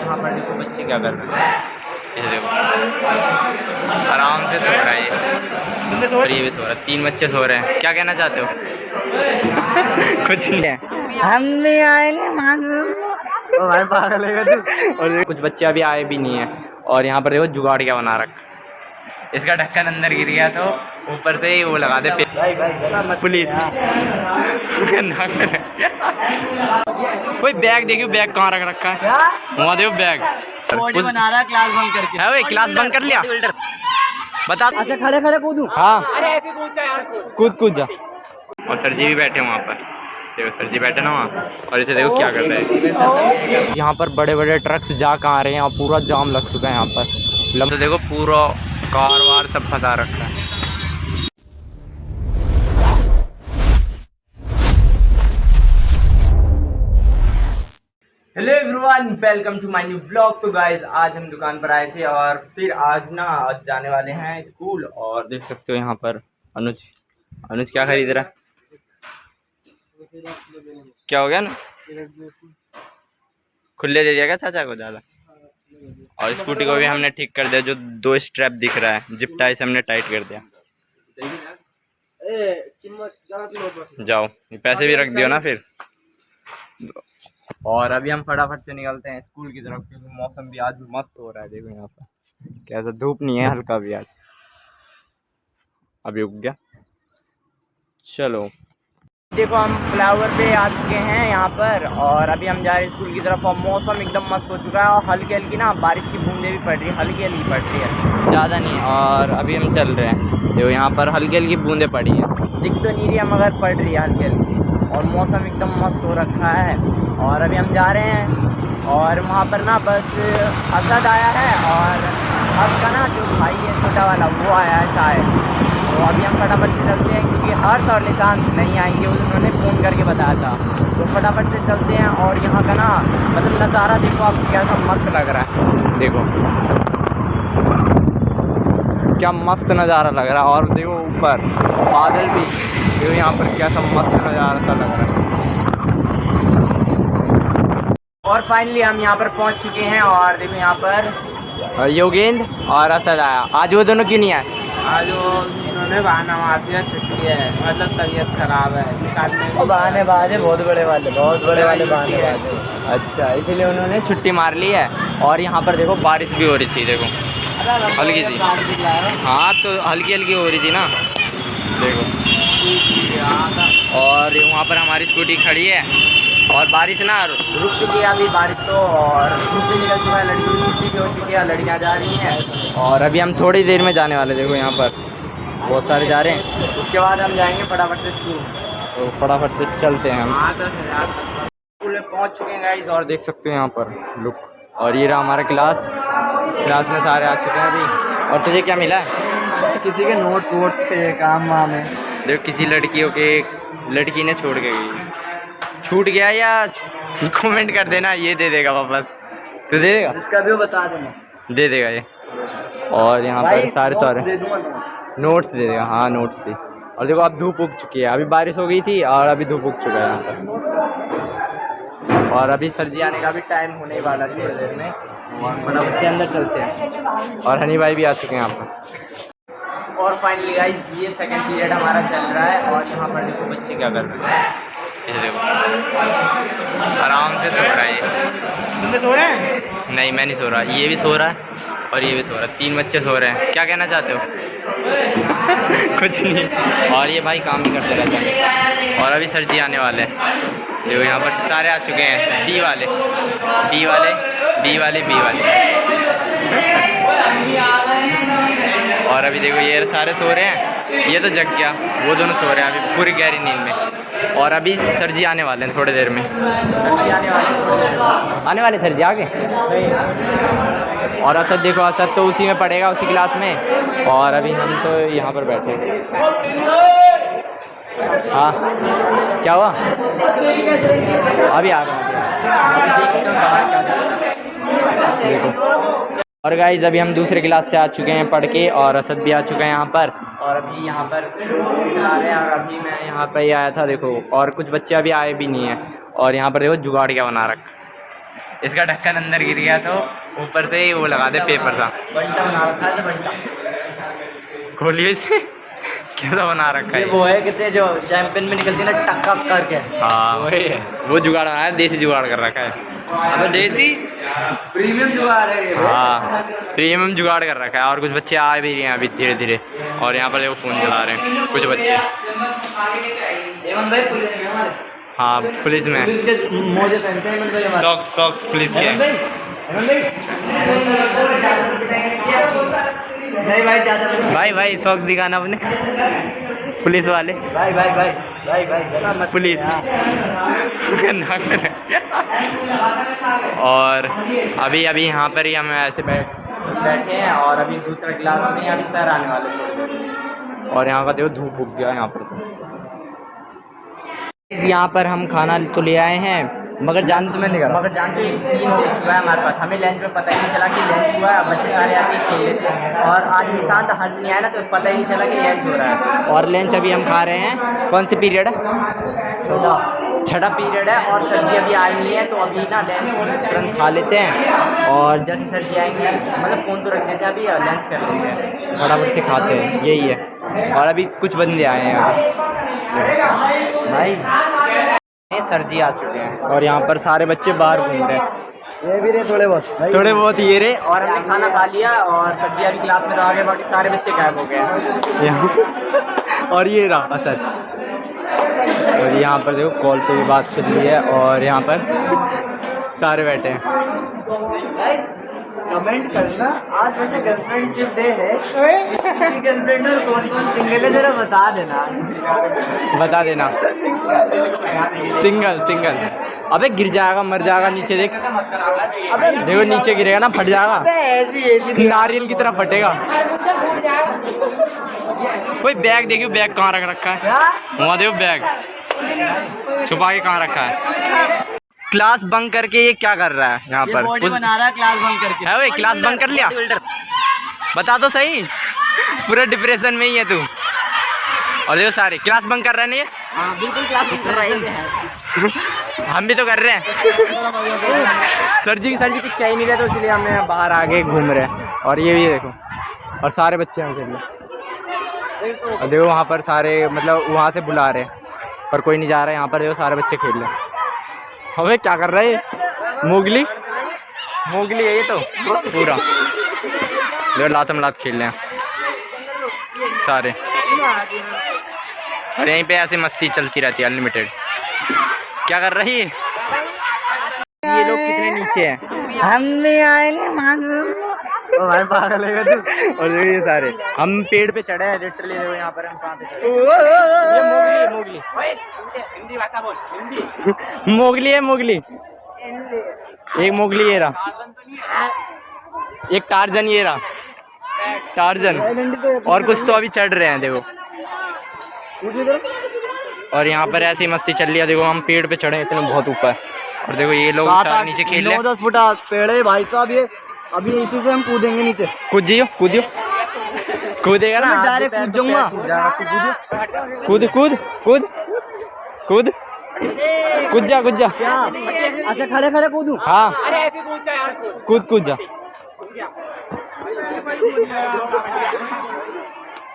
यहाँ पर देखो बच्चे क्या कर रहे हैं, ये देखो आराम से सो रहा है ये, और ये भी सो रहा है। 3 बच्चे सो रहे हैं। क्या कहना चाहते हो? कुछ नहीं है, हम भी आए भाई पागल है तू। और कुछ बच्चे अभी आए भी नहीं है। और यहाँ पर देखो जुगाड़ क्या बना रखा, इसका ढक्कन अंदर गिर गया तो ऊपर से ही वो लगा दे पुलिस। कोई बैग देखियो, बैग कहाँ रख रखा है, वहाँ देखो बैग बना रहा है क्लास बंक करके। है भाई, क्लास बंक कर लिया बता। अच्छा खड़े खड़े कूदू। हाँ कूद जा। और सर जी भी बैठे वहाँ पर, देखो सर जी बैठे ना वहाँ, और इसे देखो क्या कर रहे हैं। यहाँ पर बड़े बड़े ट्रक्स जा कहाँ रहे हैं और पूरा जाम लग चुका है यहाँ पर। तो देखो पूरा कार वार सब फंसा रखा है। Hello everyone, welcome to my new vlog. तो गाइज आज हम दुकान पर आए थे और फिर आज जाने वाले हैं स्कूल। और देख सकते हो यहाँ पर अनुज क्या खरीद रहा है। क्या हो गया ना, खुले दे दिया क्या चाचा को ज़्यादा। और स्कूटी को भी हमने ठीक कर दिया, जो 2 स्ट्रैप दिख रहा है जिप टाई से हमने टाइट कर दिया। जाओ पैसे भी रख दियो ना फिर। और अभी हम फटाफट से निकलते हैं स्कूल की तरफ, क्योंकि मौसम भी आज मस्त हो रहा है। देखो यहाँ पर कैसा धूप नहीं है, हल्का भी आज अभी उग गया। चलो देखो हम फ्लावर पे आ चुके हैं यहाँ पर, और अभी हम जा रहे हैं स्कूल की तरफ। और मौसम एकदम मस्त हो चुका है और हल्की हल्की ना बारिश की बूंदें भी पड़ रही है, हल्की हल्की पड़ रही है, ज़्यादा नहीं। और अभी हम चल रहे हैं, देखो यहाँ पर हल्की हल्की बूंदें पड़ी हैं, दिख तो नहीं रही है मगर पड़ रही है हल्की हल्की। और मौसम एकदम मस्त हो रखा है। और अभी हम जा रहे हैं और वहाँ पर ना बस असद आया है और आपका ना जो भाई है छोटा वाला वो आया है शायद। तो अभी हम फटाफट से चलते हैं, क्योंकि हर्ष और निशांत नहीं आएंगे, उन्होंने फ़ोन करके बताया था। तो फटाफट से चलते हैं। और यहाँ का ना मतलब नज़ारा देखो आप, कैसा मस्त लग रहा है, देखो क्या मस्त नज़ारा लग रहा है। और देखो ऊपर बादल भी, देखो यहाँ पर कैसा मस्त नज़ारा सा लग रहा है। और फाइनली हम यहाँ पर पहुँच चुके हैं। और देखो यहाँ पर योगेंद्र और असद आया। आज वो दोनों क्यों नहीं आए? आज उन्होंने बहाना मार दिया, छुट्टी है, मतलब तबीयत खराब है। बहाने बाजे बहुत बड़े वाले बहाने बाजे। अच्छा, इसीलिए उन्होंने छुट्टी मार ली है। और यहाँ पर देखो बारिश भी हो रही थी, देखो हल्की सी। हाँ तो हल्की हल्की हो रही थी ना, देखो। और वहाँ पर हमारी स्कूटी खड़ी है और बारिश ना रुक चुकी है अभी बारिश तो, और धूप भी निकल चुका है, लड़कियों की छुट्टी भी हो चुकी है, लड़कियाँ जा रही हैं। और अभी हम थोड़ी देर में जाने वाले, देखो यहाँ पर बहुत सारे जा रहे हैं। उसके बाद हम जाएंगे फटाफट से स्कूल। तो फटाफट से चलते हैं हम। स्कूल में पहुँच चुके हैं गाइस, और देख सकते हैं यहाँ पर लुक। और ये रहा हमारा क्लास में सारे आ चुके हैं अभी। और तुझे क्या मिला है? किसी के नोट्स वोट्स पे काम वाम है। देखो किसी लड़की ने छोड़ के गई, छूट गया या कमेंट कर देना, ये दे देगा वापस। तो दे देगा, जिसका भी वो बता देना, दे देगा ये। और यहाँ पर सारे नोट्स दे देगा। हाँ नोट्स थी। और देखो अब धूप उग चुकी है, अभी बारिश हो गई थी और अभी धूप उग चुका है यहाँ पर। और अभी सर्दी आने का भी टाइम होने वाला है थोड़ी देर में, और फटाफट से अंदर चलते हैं। और हनी भाई भी आ चुके हैं यहाँ पर। और फाइनली गाइस ये सेकंड पीरियड हमारा चल रहा है। और यहाँ पर देखो बच्चे क्या कर रहे हैं, ये देखो आराम से सो रहा है ये। तुमने सो रहे हैं? नहीं मैं नहीं सो रहा, ये भी सो रहा है और ये भी सो रहा है। 3 बच्चे सो रहे हैं। क्या कहना चाहते हो? कुछ नहीं। और ये भाई काम भी करते रहते हैं। और अभी सर जी आने वाले हैं, देखो यहाँ पर सारे आ चुके हैं, डी वाले बी वाले। और अभी देखो ये सारे सो रहे हैं, ये तो जग गया, वो दोनों सो रहे हैं अभी पूरी गहरी नींद में। और अभी सर जी आने वाले हैं थोड़ी देर में, आने वाले सर जी आगे। और असद देखो, असद तो उसी में पढ़ेगा, उसी क्लास में। और अभी हम तो यहाँ पर बैठे हैं। हाँ क्या हुआ? अभी आ रहा हूँ। और गाइज अभी हम दूसरे क्लास से आ चुके हैं पढ़ के, और असद भी आ चुका है यहाँ पर। और अभी यहाँ पर चला रहे हैं। और अभी मैं यहाँ पर ही आया था, देखो। और कुछ बच्चे अभी आए भी नहीं हैं। और यहाँ पर देखो जुगाड़ क्या बना रखा, इसका ढक्कन अंदर गिर गया तो ऊपर से ही वो लगा दे पेपर सा। बंटा बना रखा है, बंटा खोलिए इसे। कैसा बना रखा ये है? वो है कितने जो चैंपियन में निकलती है ना टक्का करके। हाँ वही है, वो जुगाड़ बनाया, देसी जुगाड़ कर रखा है। अबे देसी प्रीमियम जुगाड़ है ये। हाँ प्रीमियम जुगाड़ कर रखा है। और कुछ बच्चे आ भी रहे हैं अभी धीरे धीरे, और यहाँ पर देखो फ़ोन चला रहे हैं कुछ बच्चे। हेमंत भाई पुलिस में हमारे। हाँ पुलिस में, पुलिस के मोजे पहनते हैं हेमंत भाई हमारे। सॉक्स सॉक्स पुलिस के। हेमंत भाई, नहीं भाई ज़्यादा भाई भाई सॉक्स दिखाना अपने पुलिस वाले। भाई भाई भाई भाई भाई पुलिस और अभी अभी यहाँ पर ही हम ऐसे बैठे हैं, और अभी दूसरा क्लास में अभी सर आने वाले थे, और यहाँ का देखो धूप उग गया यहाँ पर। यहाँ पर हम खाना तो ले आए हैं, मगर जान से मैं नहीं कर, मगर जान के एक सीन हो चुका है हमारे पास। हमें लंच में पता ही नहीं चला कि लंच हुआ है। बच्चे सारे आके खेल लेते हैं, और आज निशांत हर्ष नहीं आया ना, तो पता ही नहीं चला कि लंच हो रहा है। और लंच अभी हम खा रहे हैं, कौन सी पीरियड है? छठा पीरियड है, और सर जी अभी आई नहीं है, तो अभी ना लंच तुरंत खा लेते हैं। और जैसे सर जी आएंगे, मतलब फ़ोन तो रख देते हैं, अभी लंच कर लेते हैं, फटाफट से खाते हैं, यही है। और अभी कुछ बंदे आए हैं भाई, सर जी आ चुके हैं, और यहाँ पर सारे बच्चे बाहर घूम रहे हैं। ये भी रहे थोड़े बहुत ये रे। और हमने खाना खा लिया, और सर जी अभी क्लास में तो आ गए, बाकी सारे बच्चे गायब हो गए। और ये रहा असद, और यहाँ पर देखो कॉल पे भी बात चल रही है, और यहाँ पर सारे बैठे हैं। कमेंट करना, आज वैसे गर्लफ्रेंडशिप डे है, गर्लफ्रेंड और कौन सिंगल है जरा बता देना। सिंगल। अबे गिर जाएगा, मर जाएगा नीचे, देख। अबे देखो नीचे गिरेगा ना, फट जाएगा, ऐसी नारियल की तरह फटेगा। कोई बैग देखियो, बैग कहाँ रख रखा है? वहाँ देखो बैग छुपा के कहाँ रखा है। क्लास बंक करके ये क्या कर रहा है यहाँ पर? बना रहा है क्लास बंक करके। है भाई, क्लास बंक कर लिया? बता तो सही, पूरा डिप्रेशन में ही है तू। और देखो सारे क्लास बंक कर रहे हैं, नहीं? हाँ बिल्कुल क्लास बंक कर रहे हैं। हम भी तो कर रहे हैं। सर जी कुछ कह ही नहीं रहे, तो इसलिए हमें बाहर आके घूम रहे हैं। और ये भी देखो, और सारे बच्चे हैं खेल रहे। और देखो वहाँ पर सारे, मतलब वहाँ से बुला रहे हैं पर कोई नहीं जा रहा है। यहाँ पर देखो सारे बच्चे खेल रहे हैं। अबे क्या कर रहा है? मोगली है ये तो पूरा। देखो लातम लात खेल रहे हैं सारे, और यहीं पे ऐसे मस्ती चलती रहती है अनलिमिटेड। क्या कर रही है ये लोग? कितने नीचे हैं? हम भी आए भाई पागल है तू। और देखो ये सारे, हम पेड़ पे चढ़े हैं लिटरली। देखो यहाँ पर हम कहाँ पे चढ़े। ये मोगली हिंदी भाषा बोल, हिंदी। मोगली है, मोगली। एक मोगली ये रहा, एक टार्जन ये रहा, टार्जन। और कुछ तो अभी चढ़ रहे हैं देखो। और यहाँ पर ऐसी मस्ती चल रही है। देखो हम पेड़ पे चढ़े हैं इतने बहुत ऊपर, और देखो ये लोग नीचे खेल रहे हैं। 9-10 फुट पेड़ है भाई साहब ये। अभी इसी से हम कूदेंगे नीचे। कूदियो कूदेगा ना, डायरेक्ट कूद जाऊंगा। कूद जा। क्या अच्छा खड़े कूदूं? हाँ कूद जा।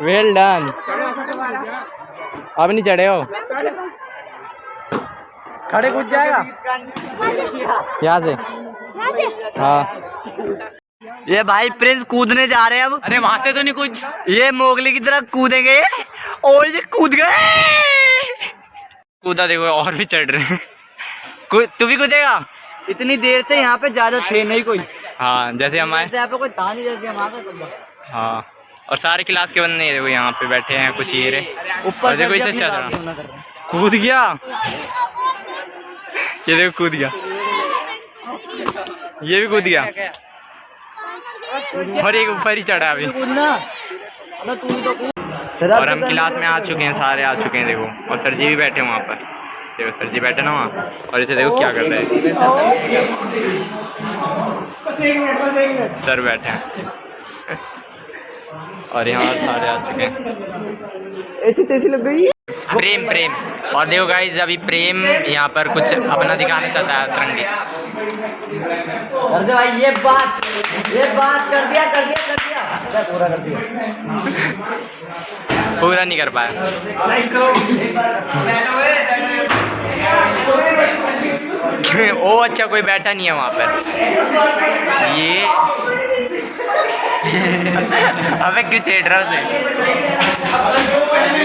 Well done. अब नहीं चढ़े हो, खड़े कूद जाएगा यहाँ से। हाँ ये भाई प्रिंस कूदने जा रहे हैं अब। अरे वहां से तो नहीं कुछ, ये मोगली की तरह कूदेंगे, और ये कूद गए। कूदा देखो, और भी चढ़ रहे हैं। तू भी कूदेगा? इतनी देर से यहाँ पे ज्यादा थे नहीं कोई। हाँ जैसे हमारे यहाँ पे कोई था नहीं, जैसे हम आ गए। हाँ, और सारे क्लास के बंदे देखो यहाँ पे बैठे हैं कुछ ये रहे। ऊपर देखो इसे चल रहा, कूद गया। ये देखो कूद गया, ये भी कूद गया, और एक ऊपर ही चढ़ा अभी। और हम क्लास में आ चुके हैं, सारे आ चुके हैं देखो। और सर जी भी बैठे हैं वहाँ पर, देखो सर जी बैठे ना वहाँ, और इसे देखो क्या कर रहे हैं। सर बैठे हैं, और यहाँ सारे आ चुके हैं। ऐसी तैसी लग गई। प्रेम और देखो गाइस अभी प्रेम यहाँ पर कुछ अपना दिखाना चाहता है अतरंगी। कर दे भाई, ये बात कर दिया पूरा कर दिया। पूरा नहीं कर पाया। ओ अच्छा, कोई बैठा नहीं है वहाँ पर। ये अबे क्यों चेट रहा उसे।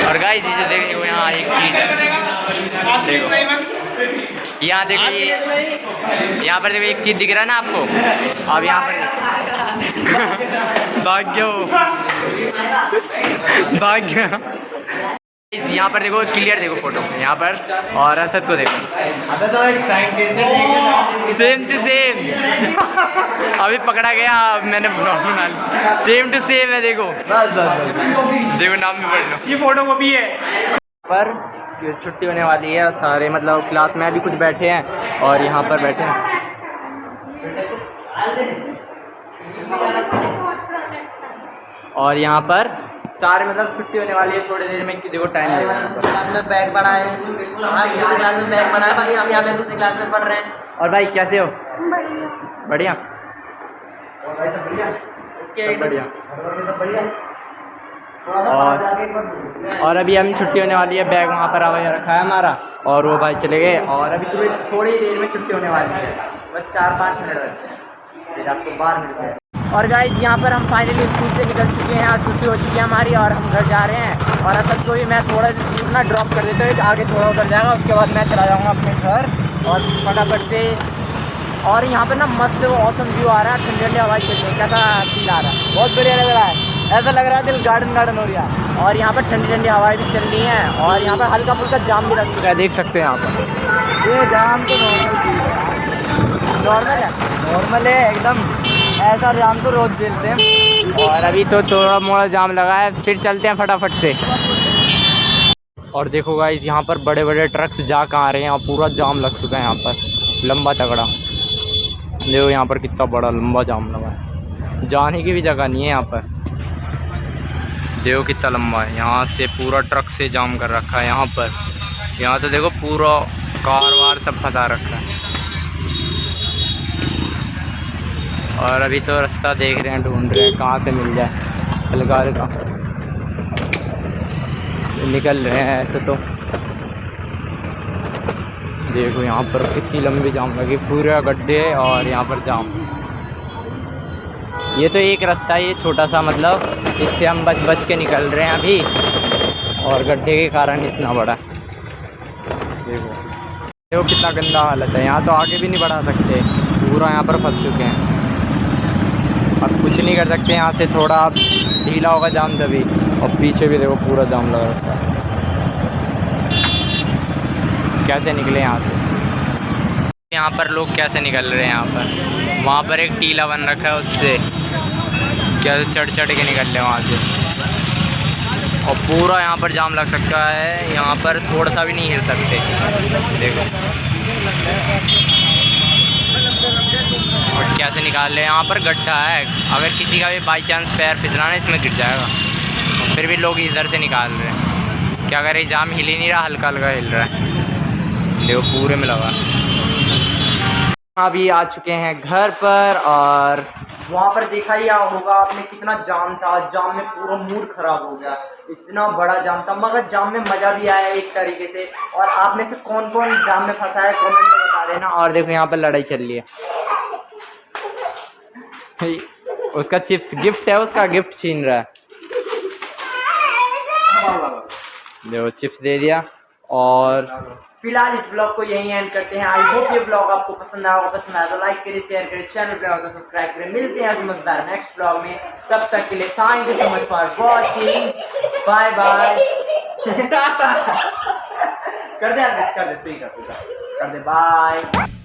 और गाइस ये जो देखने को यहाँ एक चीज है, देखो यहाँ देखो, ये यहाँ पर देखो एक चीज दिख रहा है ना आपको। अब यहाँ पर भाग्य यहाँ पर देखो, क्लियर देखो फोटो यहाँ पर। और असद को देखो, अबे तो एक सेम टू सेम। अभी पकड़ा गया, मैंने ब्लॉग बना लिया। सेम टू सेम है, देखो देखो नाम भी पढ़ लो। ये फोटो को भी है पर छुट्टी होने वाली है। सारे मतलब क्लास में अभी कुछ बैठे हैं और यहाँ पर बैठे हैं। और यहाँ पर सारे मतलब छुट्टी होने वाली है थोड़ी देर में। देखो टाइम क्लास में बैग पढ़ा है, क्लास में बैग पढ़ा है, बाकी हम यहाँ पे दूसरी क्लास में पढ़ रहे हैं। और भाई कैसे हो? बढ़िया। और अभी हम छुट्टी होने वाली है, बैग वहाँ पर रखा है हमारा और वो भाई चले गए। और अभी थोड़ी देर में छुट्टी होने वाली है, बस 4-5 मिनट बचे, फिर आपको बाहर मिलते हैं। और गाइस यहाँ पर हम फाइनली स्कूल से निकल चुके हैं और छुट्टी हो चुकी है हमारी और हम घर जा रहे हैं। और असद को ही मैं थोड़ा ना ड्रॉप कर देता हूँ, आगे थोड़ा उतर जाएगा, उसके बाद मैं चला जाऊँगा अपने घर और फटाफट से। और यहाँ पर ना मस्त ऑसम व्यू आ रहा है, ठंडी ठंडी हवा चल रही है, कैसा फील आ रहा है, बहुत बढ़िया लग रहा है। ऐसा लग रहा है दिल गार्डन हो रहा है। और यहाँ पर ठंडी ठंडी हवाएं भी चल रही हैं और यहाँ पर हल्का फुल्का जाम भी लग चुका है, देख सकते हैं यहाँ पर। ये जाम तो नॉर्मल है एकदम, ऐसा जाम तो रोज झेलते हैं। और अभी तो थोड़ा मोड़ा जाम लगा है, फिर चलते हैं फटाफट से। और देखो गाइस यहाँ पर बड़े बड़े ट्रक्स जा कहाँ आ रहे हैं और पूरा जाम लग चुका है यहाँ पर, लंबा तगड़ा। देखो यहाँ पर कितना बड़ा लंबा जाम लगा है, जाने की भी जगह नहीं है यहाँ पर। देखो कितना लंबा है, यहाँ से पूरा ट्रक से जाम कर रखा है यहाँ पर। यहाँ तो देखो पूरा कार वार सब फंसा रखा है। और अभी तो रास्ता देख रहे हैं, ढूंढ रहे हैं कहाँ से मिल जाए अलगार का। निकल रहे हैं ऐसे तो। देखो यहाँ पर कितनी लंबी जाम लगी, पूरा गड्ढे और यहाँ पर जाम। ये तो एक रास्ता है, ये छोटा सा, मतलब इससे हम बच के निकल रहे हैं अभी, और गड्ढे के कारण इतना बड़ा। देखो कितना गंदा हालत है, यहाँ तो आगे भी नहीं बढ़ा सकते, पूरा यहाँ पर फंस चुके हैं। अब कुछ नहीं कर सकते, यहाँ से थोड़ा ढीला होगा जाम तभी। और पीछे भी देखो पूरा जाम लगा रखा है, कैसे निकले यहाँ से। यहाँ पर लोग कैसे निकल रहे हैं यहाँ पर, वहाँ पर एक टीला बन रखा है, उससे कैसे चढ़ के निकल रहे हैं वहाँ से। और पूरा यहाँ पर जाम लग सकता है, यहाँ पर थोड़ा सा भी नहीं हिल सकते। देखो और कैसे निकाल रहे हैं, यहाँ पर गड्ढा है, अगर किसी का भी बाई चांस पैर फिसला ना इसमें गिर जाएगा। फिर भी लोग इधर से निकाल रहे हैं, क्या करें, जाम हिल ही नहीं रहा, हल्का हल्का हिल रहा है। देखो पूरे में लगा। अभी आ चुके हैं घर पर और वहाँ पर देखा ही होगा आपने कितना जाम था, जाम में पूरा मूड खराब हो गया, इतना बड़ा जाम था। मगर जाम में मज़ा भी आया एक तरीके से। और आप में से कौन कौन जाम में फंसा है कमेंट में बता देना। और देखो यहाँ पर लड़ाई चल रही है, उसका चिप्स गिफ्ट है, उसका गिफ्ट छीन रहा है। देखो चिप्स दे दिया। और फिलहाल इस ब्लॉग को यहीं एंड करते हैं। आई होप ये ब्लॉग आपको पसंद आया होगा, पसंद आया तो लाइक करें, शेयर करें, चैनल पे तो सब्सक्राइब करें। मिलते हैं मजेदार नेक्स्ट ब्लॉग में, तब तक के लिए thank you so much for watching, bye bye. कर दे बाय।